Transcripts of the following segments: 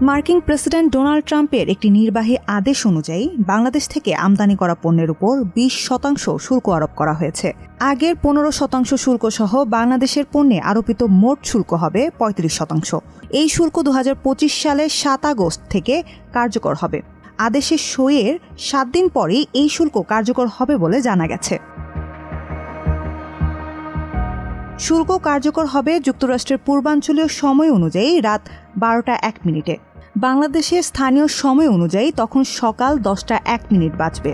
মার্কিন president Donald ট্রাম্পের একটি নির্বাহী আদেশ অনুযায়ী বাংলাদেশ থেকে আমদানি করা পণ্যের উপর 20% শুল্ক আরোপ করা হয়েছে। আগের 15% শুল্ক সহ বাংলাদেশের পণ্যে আরোপিত মোট শুল্ক হবে 35%। এই শুল্ক 2025 সালের 7 আগস্ট থেকে কার্যকর হবে। আদেশের সইয়ের 7 দিন পরেই এই শুল্ক কার্যকর হবে বলে জানা গেছে। শুল্ক কার্যকর হবে যুক্তরাষ্ট্রের পূর্বাঞ্চলীয় সময় অনুযায়ী রাত 12:01। বাংলাদেশের স্থানীয় সময় অনুযায়ী তখন সকাল 10:01 বাজবে।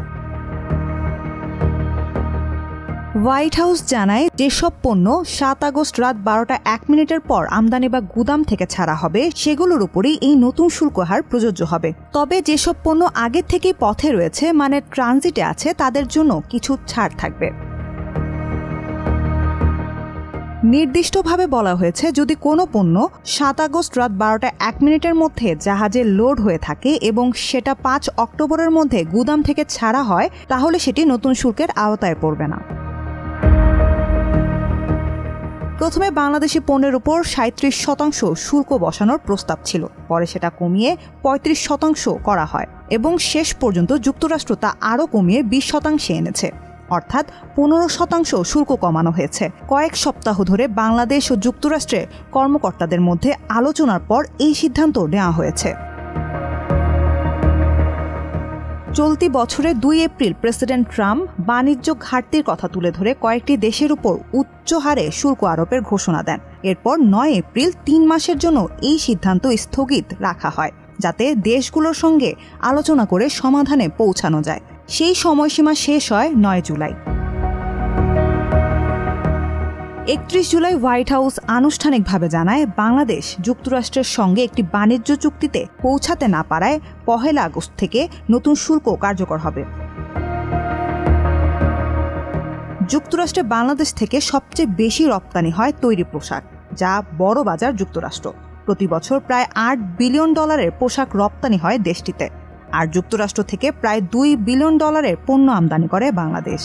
হোয়াইট হাউস জানায় যেসব পণ্য 7 আগস্ট রাত 12:01 পর আমদানি বা গুদাম থেকে ছাড়া হবে সেগুলোর উপরই এই নতুন শুল্ক হার প্রযোজ্য হবে। তবে যেসব পণ্য আগে থেকেই পথে রয়েছে মানে ট্রানজিটে আছে তাদের জন্য কিছু ছাড় থাকবে। নির্দিষ্টভাবে বলা হয়েছে যদি কোনো পণ্য 7 আগস্ট রাত 12:01 মধ্যে জাহাজে লোড হয়ে থাকে এবং সেটা 5 অক্টোবরের মধ্যে গুদাম থেকে ছাড়া হয় তাহলে সেটি নতুন শুল্কের আওতায় পড়বে না। প্রথমে বাংলাদেশি পণ্যের উপর 37% শুল্ক বসানোর প্রস্তাব ছিল, পরে সেটা কমিয়ে 35% করা হয় এবং শেষ পর্যন্ত যুক্তরাষ্ট্র তা আরও কমিয়ে 20% এনেছে, অর্থাৎ 15% শুল্ক কমানো হয়েছে। কয়েক সপ্তাহ ধরে বাংলাদেশ ও যুক্তরাষ্ট্রের কর্মকর্তাদের মধ্যে আলোচনার পর এই সিদ্ধান্ত নেওয়া হয়েছে। চলতি বছরের 2 এপ্রিল প্রেসিডেন্ট ট্রাম্প বাণিজ্য ঘাটতির কথা তুলে ধরে কয়েকটি দেশের উপর উচ্চ হারে শুল্ক আরোপের ঘোষণা দেন। এরপর 9 এপ্রিল 3 মাসের জন্য এই সিদ্ধান্ত স্থগিত রাখা হয় যাতে দেশগুলোর সঙ্গে আলোচনা করে সমাধানে পৌঁছানো যায়। সেই সময়সীমা শেষ হয় 9 জুলাই। 31 জুলাই হোয়াইট হাউস আনুষ্ঠানিকভাবে জানায় বাংলাদেশ যুক্তরাষ্ট্রের সঙ্গে একটি বাণিজ্য চুক্তিতে পৌঁছাতে না পারায় 1 আগস্ট থেকে নতুন শুল্ক কার্যকর হবে। যুক্তরাষ্ট্রে বাংলাদেশ থেকে সবচেয়ে বেশি রপ্তানি হয় তৈরি পোশাক, যা বড় বাজার যুক্তরাষ্ট্র। প্রতি বছর প্রায় $8 বিলিয়ন পোশাক রপ্তানি হয় দেশটিতে, আর যুক্তরাষ্ট্র থেকে প্রায় $2 বিলিয়ন পণ্য আমদানি করে বাংলাদেশ।